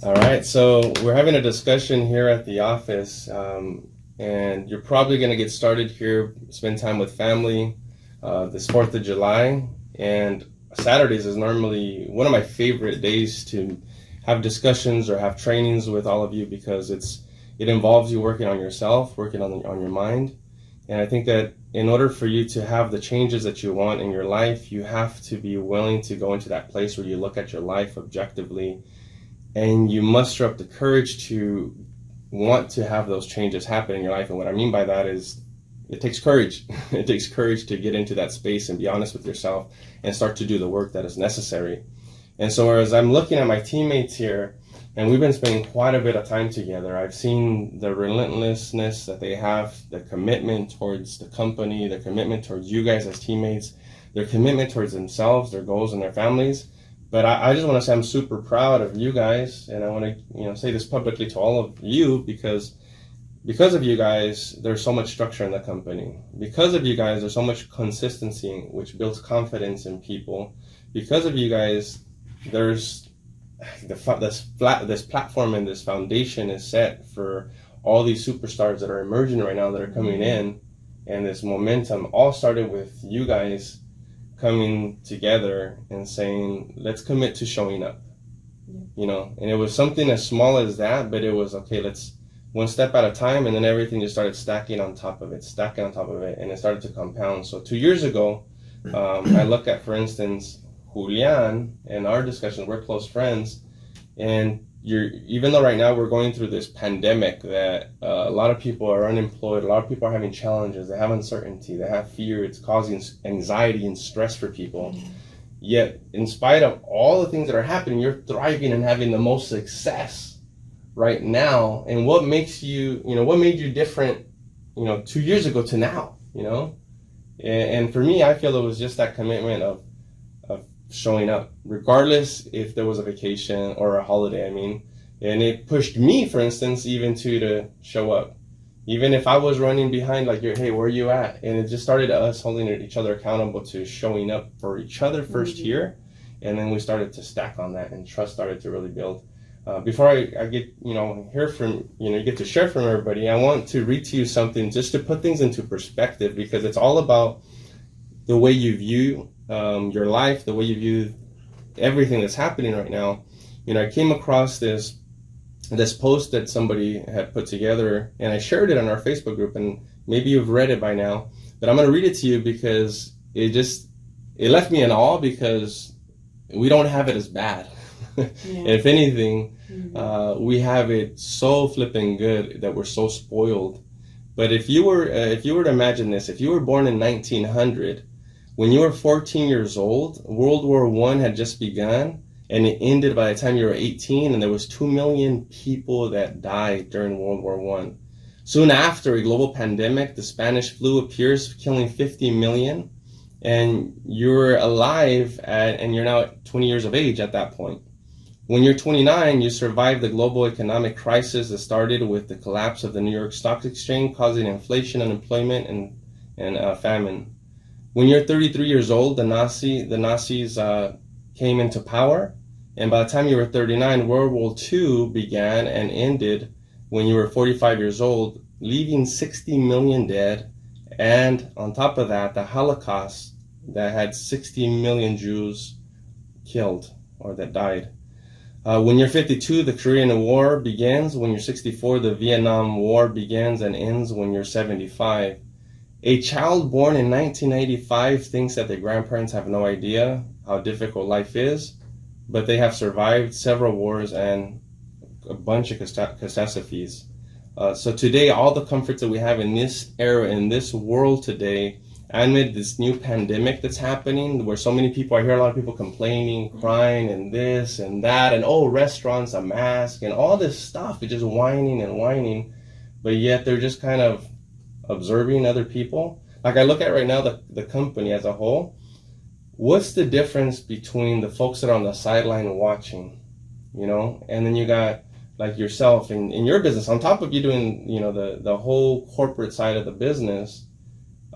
All right, so we're having a discussion here at the office, and you're probably going to get started here, spend time with family this 4th of July. And Saturdays is normally one of my favorite days to have discussions or have trainings with all of you because it involves you working on yourself, working on your mind. And I think that in order for you to have the changes that you want in your life, you have to be willing to go into that place where you look at your life objectively and you muster up the courage to want to have those changes happen in your life. And what I mean by that is it takes courage. It takes courage to get into that space and be honest with yourself and start to do the work that is necessary. And so as I'm looking at my teammates here, and we've been spending quite a bit of time together, I've seen the relentlessness that they have, the commitment towards the company, the commitment towards you guys as teammates, their commitment towards themselves, their goals, and their families. But I just want to say I'm super proud of you guys, and I want to say this publicly to all of you because of you guys, there's so much structure in the company. Because of you guys, there's so much consistency, which builds confidence in people. Because of you guys, there's this platform and this foundation is set for all these superstars that are emerging right now that are coming in, and this momentum all started with you guys coming together and saying, let's commit to showing up. And it was something as small as that, but it was okay, let's one step at a time, and then everything just started stacking on top of it, and it started to compound. So 2 years ago, I look at, for instance, Julian and our discussions, we're close friends, and even though right now we're going through this pandemic that a lot of people are unemployed, a lot of people are having challenges, they have uncertainty, they have fear, it's causing anxiety and stress for people. Yet, in spite of all the things that are happening, you're thriving and having the most success right now. And what makes you, what made you different, 2 years ago to now, And for me, I feel it was just that commitment of showing up, regardless if there was a vacation or a holiday, and it pushed me, for instance, even to show up. Even if I was running behind, like, hey, where are you at? And it just started us holding each other accountable to showing up for each other first here, and then we started to stack on that, and trust started to really build. Before I get, hear from, get to share from everybody, I want to read to you something just to put things into perspective, because it's all about the way you view your life, the way you view everything that's happening right now. I came across this post that somebody had put together, and I shared it on our Facebook group, and maybe you've read it by now, but I'm going to read it to you because it left me in awe, because we don't have it as bad. If anything, we have it so flipping good that we're so spoiled. But if you were to imagine this, if you were born in 1900, when you were 14 years old, World War I had just begun, and it ended by the time you were 18, and there was 2 million people that died during World War I. Soon after, a global pandemic, the Spanish flu, appears, killing 50 million, and you're alive and you're now 20 years of age at that point. When you're 29, you survived the global economic crisis that started with the collapse of the New York Stock Exchange, causing inflation, unemployment, and famine. When you're 33 years old, the Nazis came into power, and by the time you were 39, World War II began and ended when you were 45 years old, leaving 60 million dead, and on top of that, the Holocaust that had 60 million Jews killed or that died. When you're 52, the Korean War begins. When you're 64, the Vietnam War begins and ends when you're 75. A child born in 1985 thinks that their grandparents have no idea how difficult life is, but they have survived several wars and a bunch of catastrophes. So today, all the comforts that we have in this era, in this world today, amid this new pandemic that's happening, where so many people, I hear a lot of people complaining, crying, and this and that, and restaurants, a mask, and all this stuff, it's just whining and whining, but yet they're just kind of observing other people. Like, I look at right now the company as a whole, what's the difference between the folks that are on the sideline watching, and then you got like yourself in your business, on top of you doing, the whole corporate side of the business,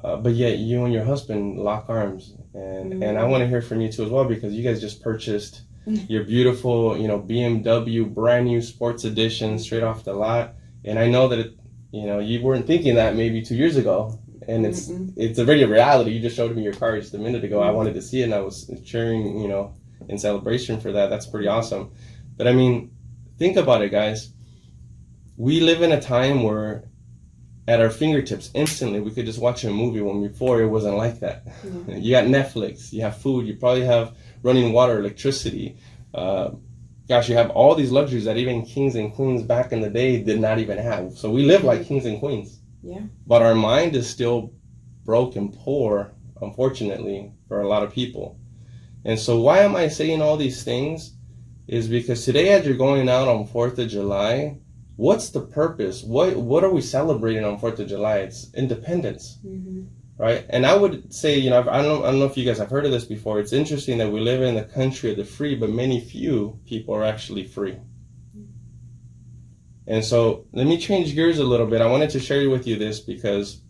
but yet you and your husband lock arms. And I want to hear from you too as well, because you guys just purchased your beautiful, BMW brand new sports edition straight off the lot. And I know that you weren't thinking that maybe 2 years ago, and it's already a reality. You just showed me your car just a minute ago. I wanted to see it, and I was cheering, in celebration for that. That's pretty awesome. But I mean, think about it, guys. We live in a time where at our fingertips instantly we could just watch a movie, when before it wasn't like that. Yeah. You got Netflix, you have food, you probably have running water, electricity. You have all these luxuries that even kings and queens back in the day did not even have. So we live like kings and queens. Yeah. But our mind is still broke and poor, unfortunately, for a lot of people. And so why am I saying all these things? Is because today, as you're going out on 4th of July, what's the purpose? What are we celebrating on 4th of July? It's independence, right? And I would say, I don't know if you guys have heard of this before. It's interesting that we live in the country of the free, but few people are actually free. And so let me change gears a little bit. I wanted to share with you this because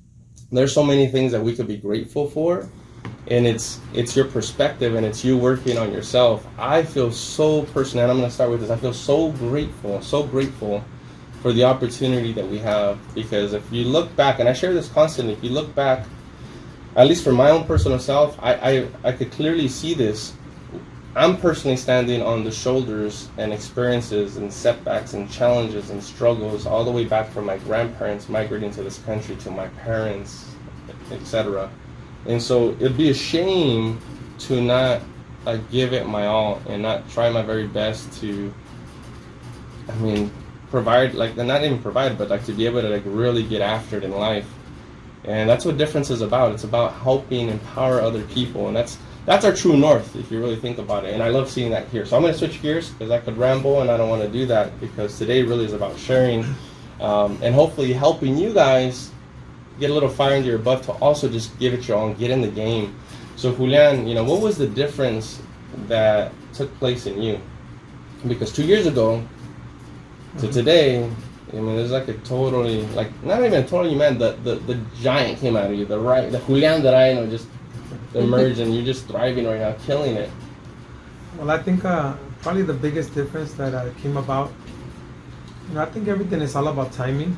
there's so many things that we could be grateful for. And it's your perspective, and it's you working on yourself. I feel so personally, and I'm going to start with this. I feel so grateful for the opportunity that we have, because if you look back, and I share this constantly, if you look back, at least for my own personal self, I could clearly see this. I'm personally standing on the shoulders and experiences and setbacks and challenges and struggles all the way back from my grandparents migrating to this country to my parents, etc. And so it'd be a shame to not give it my all and not try my very best to, provide, not even provide, but to be able to really get after it in life. And that's what difference is about. It's about helping empower other people, and that's our true north if you really think about it. And I love seeing that here. So I'm going to switch gears because I could ramble, and I don't want to do that, because today really is about sharing and hopefully helping you guys get a little fire into your butt to also just give it your all and get in the game. So Julian, what was the difference that took place in you? Because 2 years ago to today, there's like a totally, not even totally, man, the giant came out of you, the Julian that I know just emerged, and you're just thriving right now, killing it. Well, I think probably the biggest difference that came about, I think everything is all about timing,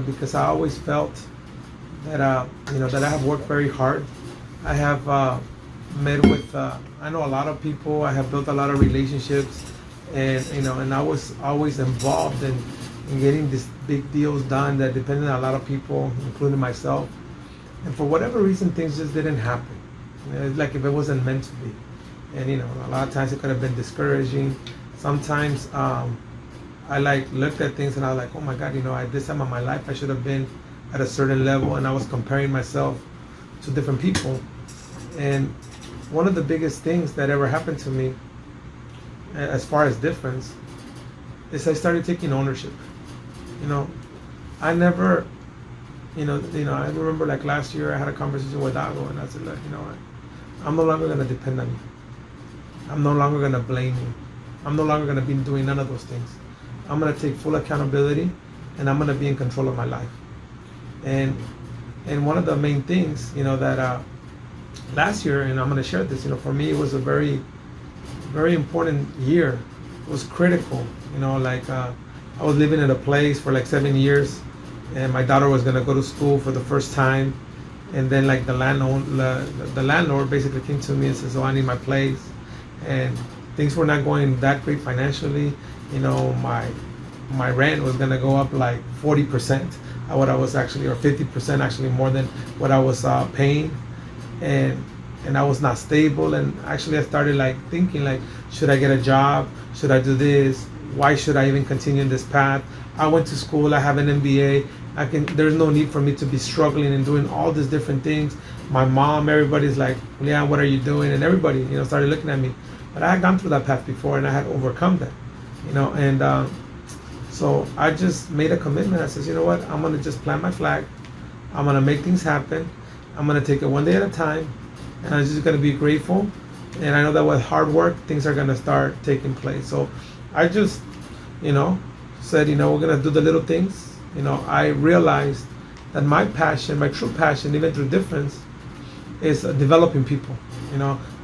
because I always felt that that I have worked very hard. I have met with I know a lot of people. I have built a lot of relationships, and and I was always involved in getting these big deals done that depended on a lot of people, including myself. And for whatever reason, things just didn't happen. It's like if it wasn't meant to be. And a lot of times it could have been discouraging. Sometimes I looked at things and I was like, oh my God, at this time of my life I should have been at a certain level, and I was comparing myself to different people. And one of the biggest things that ever happened to me, as far as difference, is I started taking ownership. I never, I remember last year I had a conversation with Dago, and I said, look, I'm no longer going to depend on you. I'm no longer going to blame you. I'm no longer going to be doing none of those things. I'm going to take full accountability, and I'm going to be in control of my life. And one of the main things, that last year, and I'm going to share this, for me it was a very, very important year. It was critical, I was living in a place for 7 years, and my daughter was going to go to school for the first time, and then the landlord basically came to me and says, oh, I need my place, and things were not going that great financially. My rent was going to go up 40% what I was actually, or 50% actually more than what I was paying, and I was not stable. And actually I started thinking should I get a job? Should I do this? Why should I even continue in this path? I went to school, I have an MBA. There's no need for me to be struggling and doing all these different things. My mom, everybody's like, Leon, what are you doing? And everybody, started looking at me. But I had gone through that path before, and I had overcome that, and so I just made a commitment. I said, you know what? I'm going to just plant my flag. I'm going to make things happen. I'm going to take it one day at a time, and I'm just going to be grateful. And I know that with hard work, things are going to start taking place. So I just, said, we're going to do the little things. I realized that my passion, my true passion, even through difference, is developing people.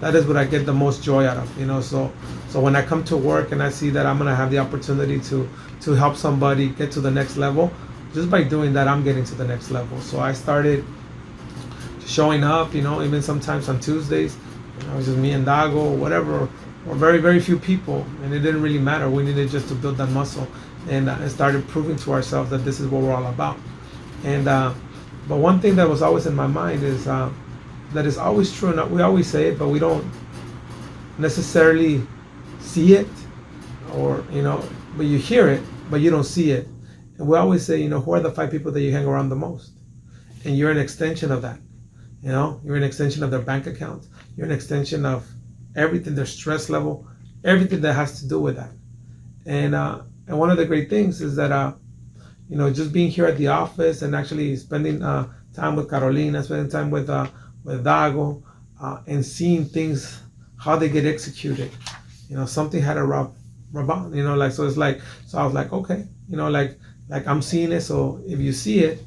That is what I get the most joy out of. So So when I come to work and I see that I'm gonna have the opportunity to help somebody get to the next level, just by doing that, I'm getting to the next level. So I started showing up, even sometimes on Tuesdays. It was just me and Dago, whatever, or very, very few people, and it didn't really matter. We needed just to build that muscle and started proving to ourselves that this is what we're all about. And but one thing that was always in my mind is that is always true, and we always say it, but we don't necessarily see it, or but you hear it, but you don't see it. And we always say, who are the 5 people that you hang around the most? And you're an extension of that. You're an extension of their bank account. You're an extension of everything, their stress level, everything that has to do with that. And one of the great things is that just being here at the office and actually spending time with Carolina, spending time with Dago, and seeing things how they get executed. Something had to rub on. So it's like, so I was like, okay, like I'm seeing it. So if you see it,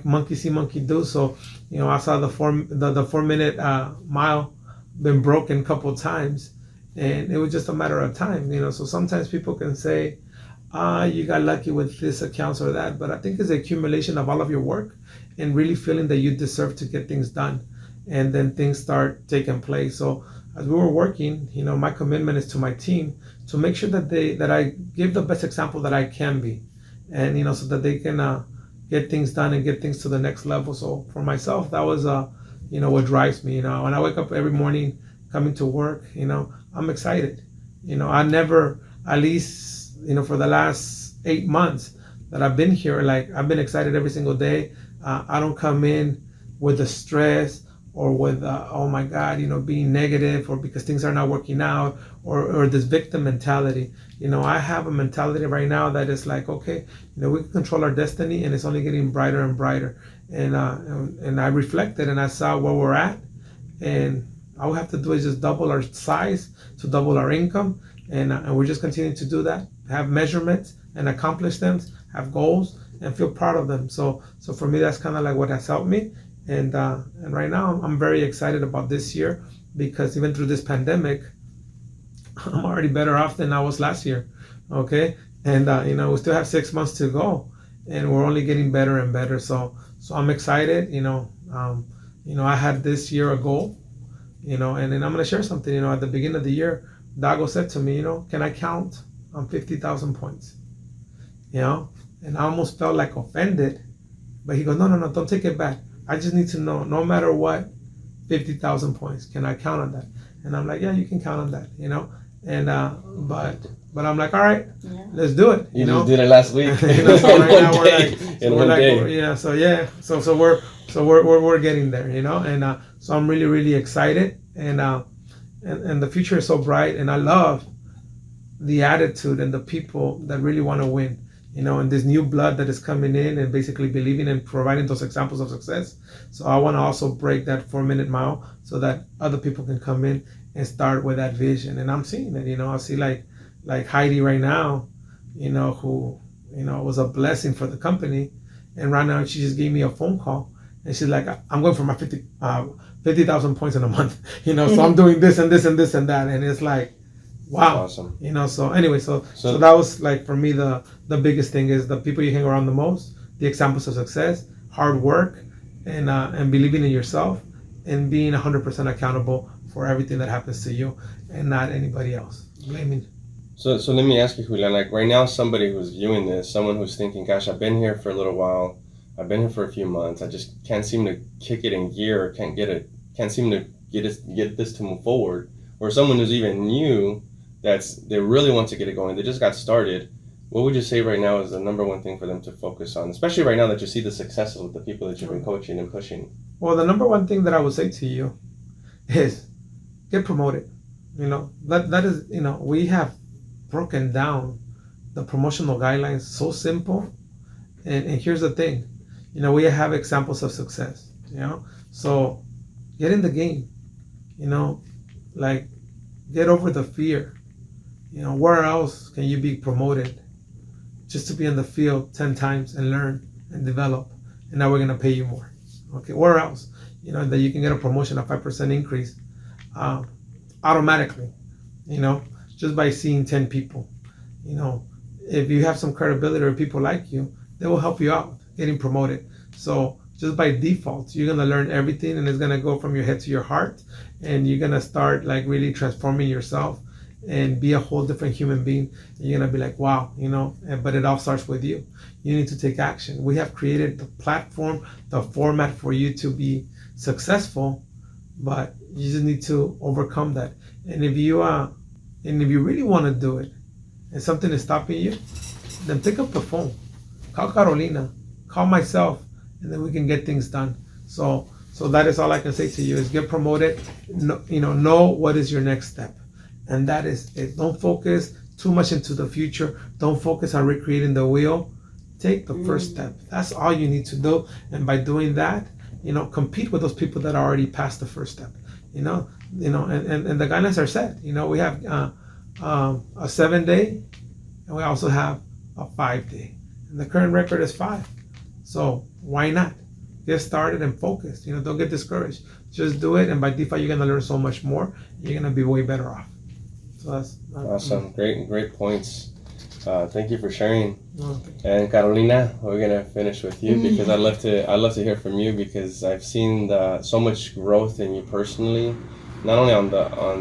monkey see, monkey do. So I saw the 4-minute mile been broken a couple times, and it was just a matter of time. So sometimes people can say, you got lucky with this accounts or that, but I think it's the accumulation of all of your work and really feeling that you deserve to get things done, and then things start taking place. So as we were working, my commitment is to my team to make sure that I give the best example that I can be, and so that they can get things done and get things to the next level. So for myself, that was what drives me. When I wake up every morning coming to work, I'm excited. I never, at least for the last 8 months that I've been here, like I've been excited every single day. I don't come in with the stress or with oh my God, being negative, or because things are not working out, or this victim mentality. I have a mentality right now that is like, okay, we can control our destiny, and it's only getting brighter and brighter. And I reflected and I saw where we're at, and all we have to do is just double our size to double our income, and we're just continuing to do that, have measurements and accomplish them, have goals and feel proud of them. So for me, that's kind of like what has helped me. And right now I'm very excited about this year, because even through this pandemic, I'm already better off than I was last year. Okay. And we still have 6 months to go, and we're only getting better and better. So I'm excited. I had this year a goal, and then I'm going to share something. At the beginning of the year, Dago said to me, can I count on 50,000 points? And I almost felt like offended, but he goes, no, don't take it back. I just need to know, no matter what, 50,000 points. Can I count on that? And I'm like, yeah, you can count on that, And but I'm like, all right, let's do it. You just did it last week. So right now we're like, so we're getting there, And so I'm really, really excited, and the future is so bright, and I love the attitude and the people that really want to win. And this new blood that is coming in and basically believing and providing those examples of success. So I want to also break that 4-minute mile so that other people can come in and start with that vision. And I'm seeing it, I see like Heidi right now, who, was a blessing for the company. And right now she just gave me a phone call, and she's like, I'm going for my 50,000 points in a month, so I'm doing this and this and this and that. And it's like, wow. That's awesome. So anyway, so that was like, for me, the biggest thing is the people you hang around the most, the examples of success, hard work, and believing in yourself, and being 100% accountable for everything that happens to you, and not anybody else. Blaming. So let me ask you, Julian, like right now, somebody who's viewing this, someone who's thinking, gosh, I've been here for a little while, I've been here for a few months, I just can't seem to kick it in gear, or can't seem to get this to move forward. Or someone who's even new, they really want to get it going, they just got started. What would you say right now is the number one thing for them to focus on, especially right now that you see the successes with the people that you've been coaching and pushing? Well, the number one thing that I would say to you is get promoted. That is, we have broken down the promotional guidelines so simple. And here's the thing, we have examples of success, so get in the game, like get over the fear. Where else can you be promoted? Just to be in the field 10 times and learn and develop, and now we're going to pay you more. Okay, where else? That you can get a promotion, a 5% increase automatically. just by seeing 10 people. You know, if you have some credibility or people like you, they will help you out getting promoted. So just by default, you're gonna learn everything, and it's gonna go from your head to your heart, and you're gonna start like really transforming yourself and be a whole different human being. And you're gonna be like, wow, you know. But it all starts with you. You need to take action. We have created the platform, the format for you to be successful, but you just need to overcome that. And if you really want to do it, and something is stopping you, then pick up the phone, call Carolina, call myself, and then we can get things done. So that is all I can say to you: is get promoted. Know what is your next step, and that is it. Don't focus too much into the future. Don't focus on recreating the wheel. Take the first step. That's all you need to do, and by doing that, compete with those people that are already past the first step. And the guidelines are set. We have a 7-day, and we also have a 5-day, and the current record is 5. So why not get started and focus? Don't get discouraged. Just do it, and by default, you're gonna learn so much more. You're gonna be way better off. So that's awesome. Great points. Thank you for sharing. Okay. And Carolina, we're gonna finish with you because I'd love to hear from you, because I've seen so much growth in you personally, not only on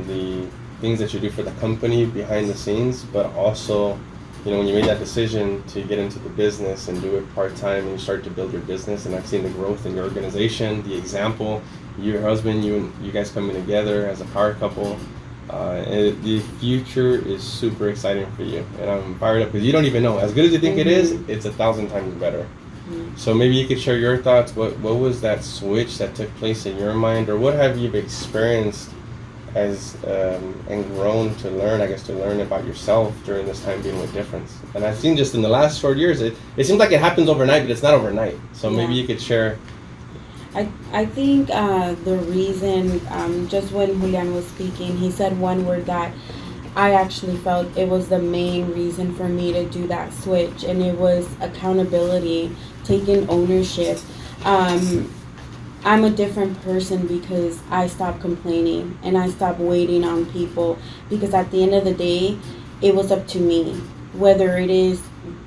the things that you do for the company behind the scenes, but also, when you made that decision to get into the business and do it part-time, and you start to build your business, and I've seen the growth in your organization, the example, your husband, you guys coming together as a power couple. And the future is super exciting for you, and I'm fired up because you don't even know. As good as you think it is, it's 1,000 times better. So maybe you could share your thoughts. What was that switch that took place in your mind, or what have you experienced as and grown to learn about yourself during this time being with Difference? And I've seen just in the last short years, it seems like it happens overnight, but it's not overnight. So maybe you could share. I think the reason, just when Julian was speaking, he said one word that I actually felt it was the main reason for me to do that switch, and it was accountability, taking ownership. I'm a different person because I stopped complaining and I stopped waiting on people, because at the end of the day, it was up to me. Whether it is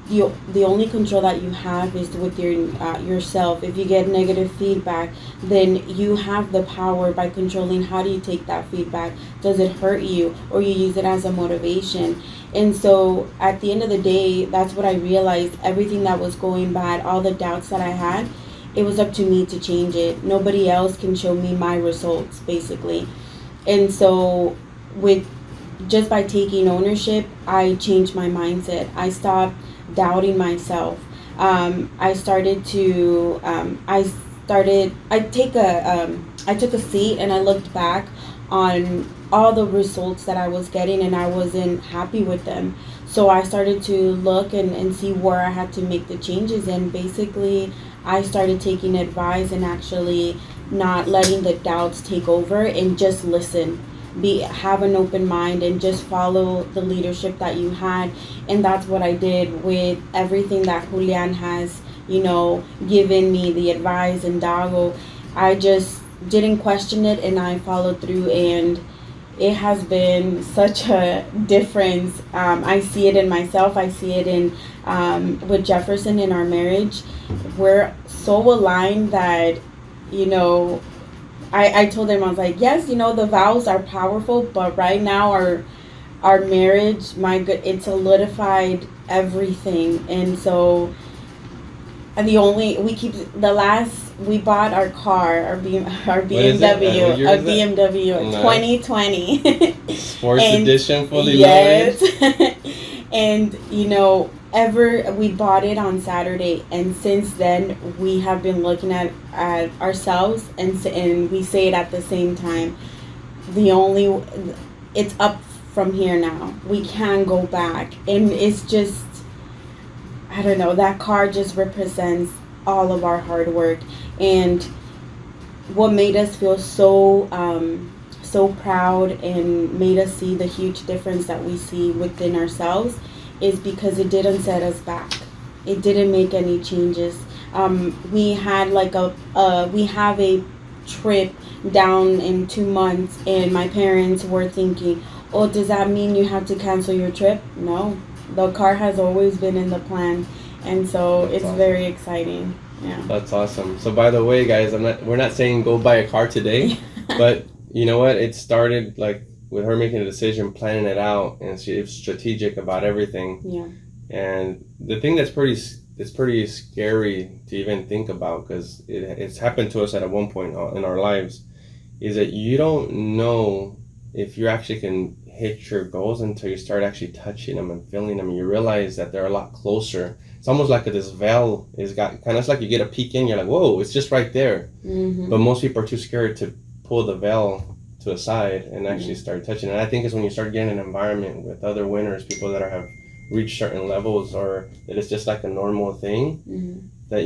the only control that you have is with yourself. If you get negative feedback, then you have the power by controlling how do you take that feedback. Does it hurt you, or you use it as a motivation? And so at the end of the day, that's what I realized. Everything that was going bad, all the doubts that I had, it was up to me to change it. Nobody else can show me my results, basically. And so just by taking ownership, I changed my mindset. I stopped doubting myself. I started to I took a seat and I looked back on all the results that I was getting, and I wasn't happy with them. So I started to look and see where I had to make the changes, and basically I started taking advice and actually not letting the doubts take over, and just listen. Have an open mind and just follow the leadership that you had. And that's what I did with everything that Julian has given me, the advice, and Dago. I just didn't question it, and I followed through, and it has been such a difference. I see it in myself. I see it in with Jefferson in our marriage. We're so aligned that I told him, I was like, yes, the vows are powerful, but right now our marriage, it solidified everything. And so we bought our car, our BMW, in 2020. Sports edition, fully loaded. Yes. And we bought it on Saturday, and since then we have been looking at ourselves, and we say it at the same time. It's up from here now. We can't go back, and it's just, I don't know, that car just represents all of our hard work, and what made us feel so proud and made us see the huge difference that we see within ourselves is because it didn't set us back. It didn't make any changes. We had we have a trip down in 2 months, and my parents were thinking, oh, does that mean you have to cancel your trip? No, the car has always been in the plan, and so That's it's awesome. very exciting. Yeah. That's awesome. So by the way, guys, we're not saying go buy a car today, but you know what? It started like with her making a decision, planning it out, and she was strategic about everything. Yeah. And the thing that's pretty scary to even think about, because it's happened to us at one point in our lives, is that you don't know if you actually can hit your goals until you start actually touching them and feeling them. You realize that they're a lot closer. It's almost like this veil is got kind of, it's like you get a peek in, you're like, whoa, it's just right there. Mm-hmm. But most people are too scared to pull the veil to a side and actually start touching it. And I think it's when you start getting an environment with other winners, people that have reached certain levels, or that it's just like a normal thing, Mm-hmm. that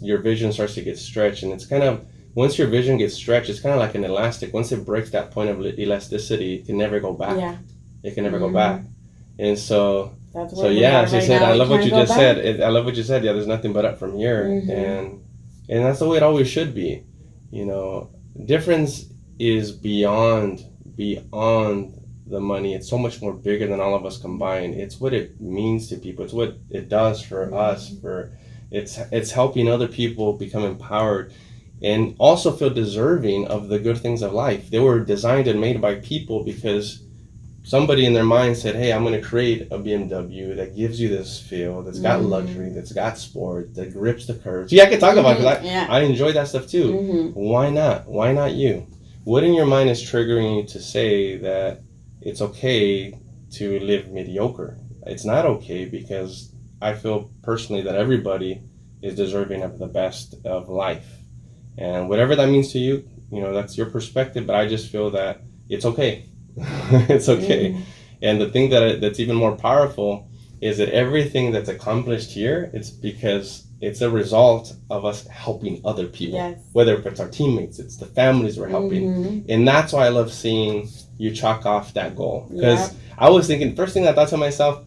your vision starts to get stretched. And it's kind of, once your vision gets stretched, it's kind of like an elastic. Once it breaks that point of elasticity, it can never go back. Yeah. It can never go Mhm. back. And so That's so where we yeah, are she right said, now. I We love what can't you go just back. said. I love what you said. Yeah, there's nothing but up from here. Mhm. And that's the way it always should be. You know, difference is beyond the money. It's so much more bigger than all of us combined. It's what it means to people. It's what it does for us. It's helping other people become empowered and also feel deserving of the good things of life. They were designed and made by people because somebody in their mind said, hey, I'm going to create a BMW that gives you this feel, that's got luxury, that's got sport, that grips the curves. Yeah, I can talk about it because Yeah. I enjoy that stuff too. Mhm. Why not? Why not you? What in your mind is triggering you to say that it's okay to live mediocre? It's not okay, because I feel personally that everybody is deserving of the best of life. And whatever that means to you, you know, that's your perspective, but I just feel that it's okay. It's okay. Mhm. And the thing that's even more powerful is that everything that's accomplished here, it's because it's a result of us helping other people. Yes. Whether it's our teammates, it's the families we're helping. Mhm. And that's why I love seeing you chalk off that goal. Because Yep. I was thinking, first thing I thought to myself,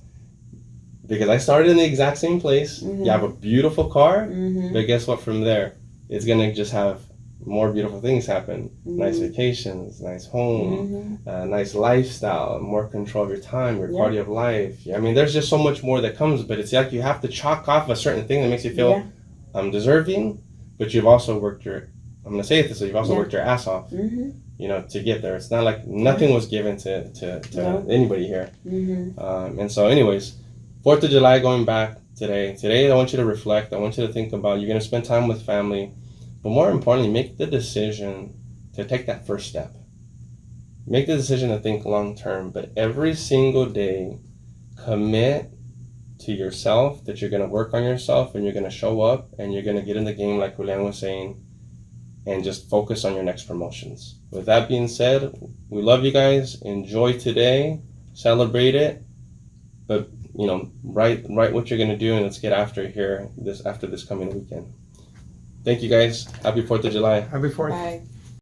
because I started in the exact same place, Mhm. you have a beautiful car, Mhm. but guess what, from there, it's going to just have more beautiful things happen. Nice Mhm. vacations, nice home, Mhm. nice lifestyle, more control of your time, your Yeah. quality of life. I mean, there's just so much more that comes, but it's like you have to chalk off a certain thing that makes you feel, Yeah. I'm deserving, but you've also worked I'm going to say it this way, you've also Yeah. worked your ass off, Mhm. you know, to get there. It's not like nothing was given to No. anybody here. Mhm. And so anyways, 4th of July going back today, I want you to reflect. I want you to think about, you're going to spend time with family, but more importantly, make the decision to take that first step. Make the decision to think long term, but every single day, commit to yourself that you're going to work on yourself and you're going to show up and you're going to get in the game, like Julian was saying, and just focus on your next promotions. With that being said, we love you guys. Enjoy today, celebrate it, but you know, write what you're going to do, and let's get after it here after this coming weekend. Thank you guys. Happy 4th of July. Happy 4th. Bye.